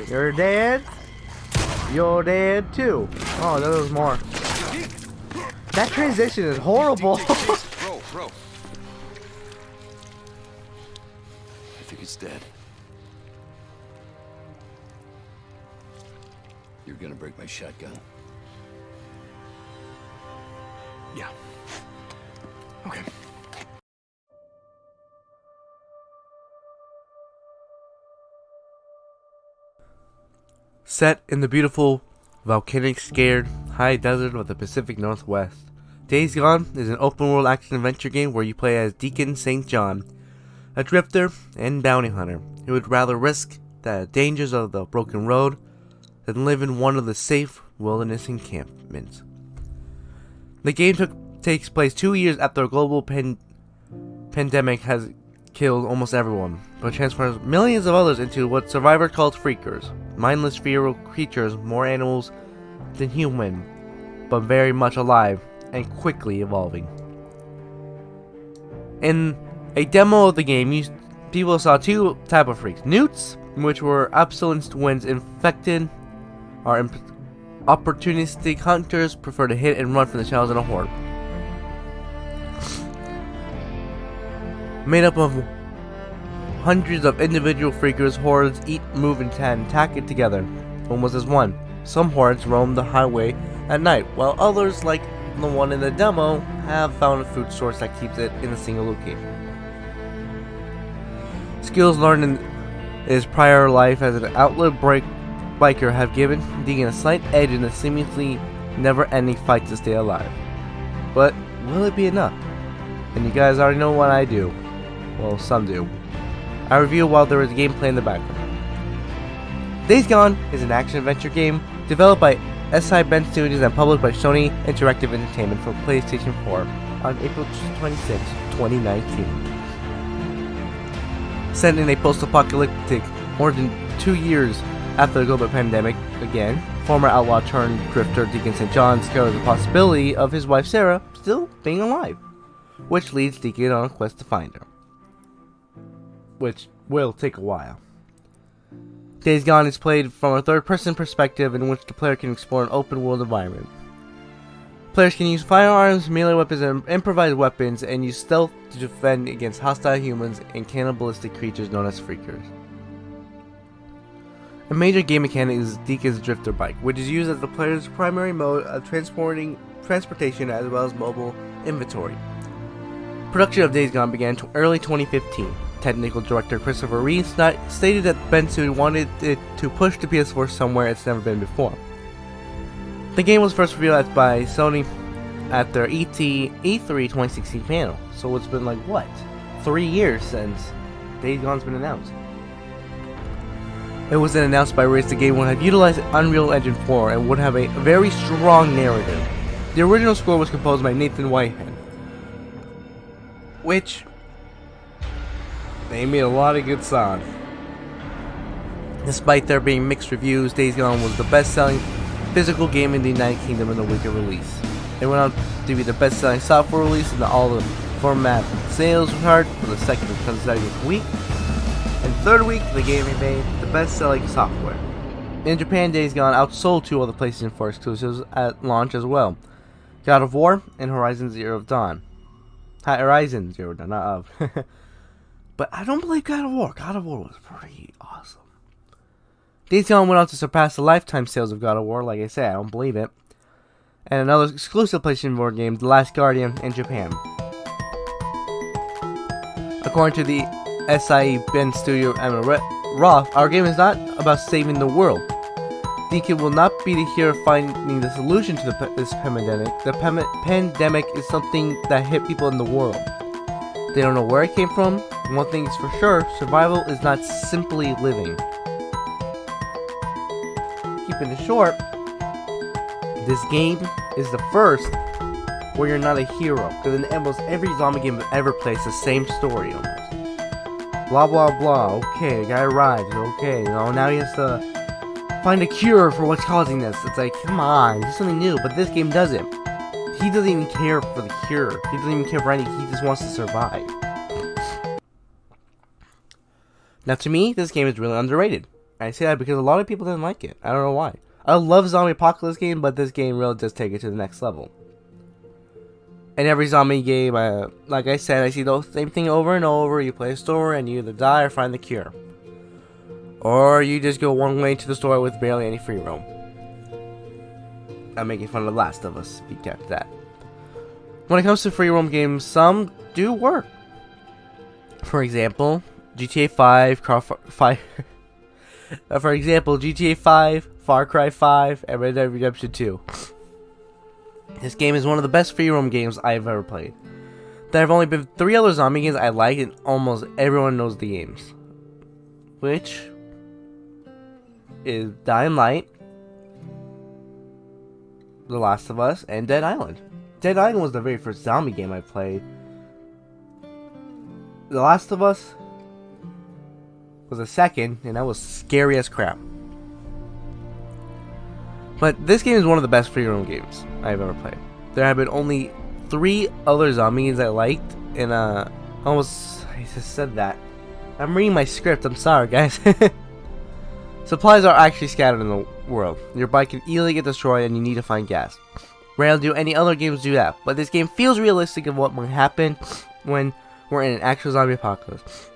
You're dead. You're dead too. Oh, there was more. That transition is horrible. Bro. I think it's dead. You're gonna break my shotgun? Yeah. Okay. Set in the beautiful, volcanic scared high desert of the Pacific Northwest, Days Gone is an open-world action-adventure game where you play as Deacon St. John, a drifter and bounty hunter who would rather risk the dangers of the broken road than live in one of the safe wilderness encampments. The game takes place 2 years after a global pandemic has killed almost everyone, but transforms millions of others into what survivors call freakers, mindless feral creatures, more animals than human, but very much alive and quickly evolving. In a demo of the game, people saw two types of freaks: newts, which were absolute twins infected, are opportunistic hunters, prefer to hit and run from the shadows in a horde. Made up of hundreds of individual freakers, hordes eat, move, and attack it together, almost as one. Some hordes roam the highway at night, while others, like the one in the demo, have found a food source that keeps it in a single location. Skills learned in his prior life as an outlaw biker have given Deacon a slight edge in the seemingly never-ending fight to stay alive. But will it be enough? And you guys already know what I do. Well, some do. I review while there is gameplay in the background. Days Gone is an action-adventure game developed by SI Bend Studios and published by Sony Interactive Entertainment for PlayStation 4 on April 26, 2019. Set in a post-apocalyptic more than 2 years after the global pandemic again, former outlaw turned drifter Deacon St. John discovers the possibility of his wife Sarah still being alive, which leads Deacon on a quest to find her, which will take a while. Days Gone is played from a third-person perspective in which the player can explore an open-world environment. Players can use firearms, melee weapons, and improvised weapons, and use stealth to defend against hostile humans and cannibalistic creatures known as freakers. A major game mechanic is Deacon's Drifter Bike, which is used as the player's primary mode of transportation as well as mobile inventory. Production of Days Gone began in early 2015. Technical director Christopher Reeve stated that Bend Studios wanted it to push the PS4 somewhere it's never been before. The game was first revealed by Sony at their E3 2016 panel, so it's been like, what, 3 years since Days Gone's been announced. It was then announced by Reeve the game would have utilized Unreal Engine 4 and would have a very strong narrative. The original score was composed by Nathan Whitehead, which they made a lot of good songs. Despite there being mixed reviews, Days Gone was the best-selling physical game in the United Kingdom in the week of release. It went on to be the best-selling software release in all the format sales chart for the second consecutive week. And third week, the game remained the best-selling software. In Japan, Days Gone outsold two other PlayStation 4 exclusives at launch as well: God of War and Horizon Zero Dawn. Horizon Zero Dawn, not of. But I don't believe God of War. God of War was pretty awesome. Days Gone went on to surpass the lifetime sales of God of War, like I said, I don't believe it. And another exclusive PlayStation 4 game, The Last Guardian, in Japan. According to the SIE Bend Studio Emma Roth, our game is not about saving the world. Deacon will not be the hero finding the solution to this pandemic. The pandemic is something that hit people in the world. They don't know where it came from. One thing is for sure, survival is not simply living. Keeping it short, this game is the first where you're not a hero, because in almost every zombie game I've ever played, it's the same story almost. Blah blah blah, okay, the guy arrives, okay, now he has to find a cure for what's causing this. It's like, come on, do something new, but this game doesn't. He doesn't even care for the cure. He doesn't even care for anything. He just wants to survive. Now, to me, this game is really underrated. I say that because a lot of people didn't like it. I don't know why. I love zombie apocalypse game, but this game really does take it to the next level. In every zombie game, like I said, I see the same thing over and over. You play a story and you either die or find the cure. Or you just go one way to the story with barely any free roam. I'm making fun of The Last of Us, if you get that. When it comes to free roam games, some do work. For example, GTA 5, for example, GTA 5, Far Cry 5, and Red Dead Redemption 2. This game is one of the best free roam games I've ever played. There have only been 3 other zombie games I like, and almost everyone knows the games. Which is Dying Light, The Last of Us, and Dead Island. Dead Island was the very first zombie game I played. The Last of Us was the second, and that was scary as crap. But this game is one of the best free roam games I've ever played. There have been only 3 other zombie games I liked, and I just said that. I'm reading my script, I'm sorry guys. Supplies are actually scattered in the world. Your bike can easily get destroyed and you need to find gas. Rarely do any other games do that, but this game feels realistic of what might happen when we're in an actual zombie apocalypse.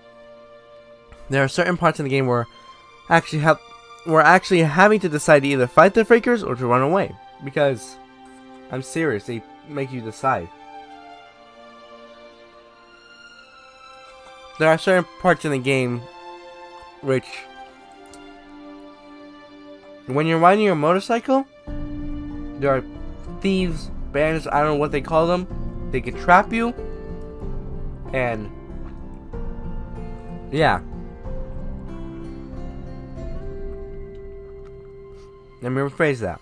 There are certain parts in the game where we're actually having to decide to either fight the freakers or to run away. Because, I'm serious, they make you decide. There are certain parts in the game which, when you're riding your motorcycle, there are thieves, bandits, I don't know what they call them. They can trap you. And yeah. Let me rephrase that.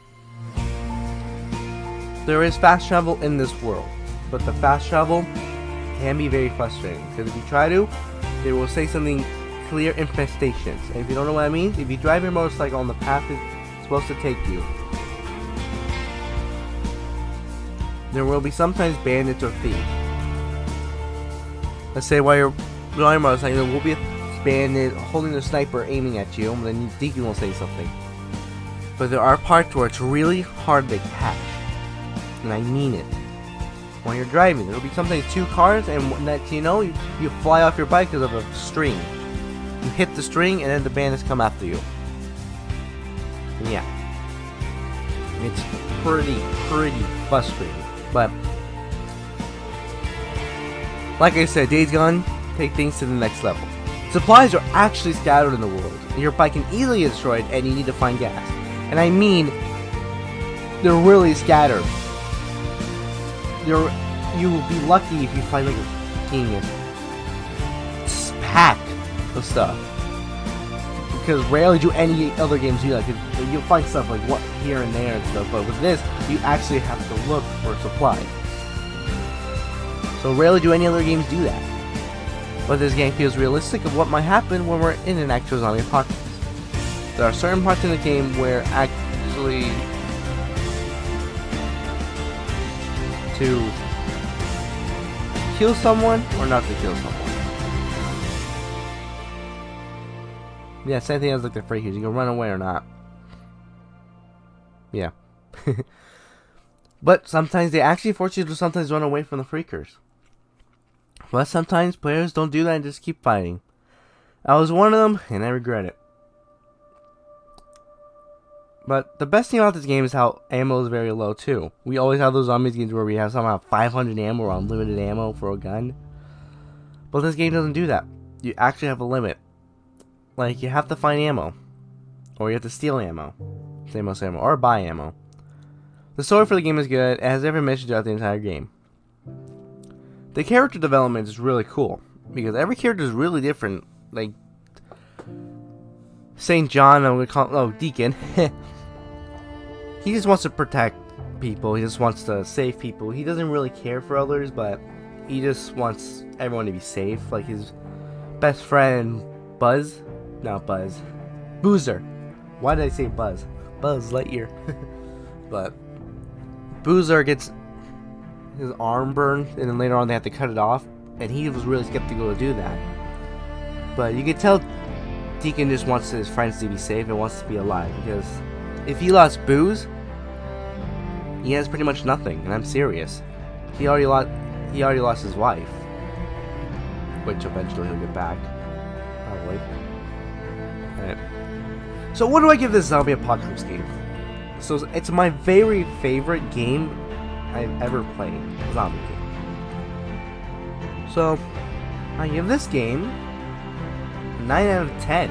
There is fast travel in this world, but the fast travel can be very frustrating, because if you try to, they will say something clear infestations. And if you don't know what I mean, if you drive your motorcycle on the path it's supposed to take you, there will be sometimes bandits or thieves. Let's say while you're riding your motorcycle, there will be a bandit holding a sniper aiming at you, and then Deacon will say something. But there are parts where it's really hard to catch. And I mean it. When you're driving, there will be sometimes 2 cars, and next you know, you fly off your bike because of a string. You hit the string, and then the bandits come after you. And yeah. It's pretty frustrating. But like I said, Days Gone take things to the next level. Supplies are actually scattered in the world. Your bike can easily get destroyed, and you need to find gas. And I mean, they're really scattered. You will be lucky if you find like a fucking pack of stuff. Because rarely do any other games do that. You'll find stuff like what here and there and stuff, but with this, you actually have to look for supplies. So rarely do any other games do that. But this game feels realistic of what might happen when we're in an actual zombie apocalypse. There are certain parts in the game where actually to kill someone or not to kill someone. Yeah, same thing as like the freakers. You can run away or not. Yeah. But sometimes they actually force you to sometimes run away from the freakers. But sometimes players don't do that and just keep fighting. I was one of them, and I regret it. But the best thing about this game is how ammo is very low too. We always have those zombies games where we have somehow 500 ammo or unlimited ammo for a gun. But this game doesn't do that. You actually have a limit. Like, you have to find ammo. Or you have to steal ammo. Same as ammo. Or buy ammo. The story for the game is good. It has every mission throughout the entire game. The character development is really cool. Because every character is really different. Like, St. John, I'm going to call him, oh, Deacon. He just wants to protect people. He just wants to save people. He doesn't really care for others, but he just wants everyone to be safe. Like his best friend, Buzz. Not Buzz. Boozer. Why did I say Buzz? Buzz Lightyear. But Boozer gets his arm burned, and then later on they have to cut it off. And he was really skeptical to do that. But you could tell Deacon just wants his friends to be safe and wants to be alive, because if he lost Booze, he has pretty much nothing, and I'm serious. He already lost his wife, which eventually he'll get back, probably. Alright. So what do I give this zombie apocalypse game? So it's my very favorite game I've ever played, zombie game. So I give this game 9 out of 10.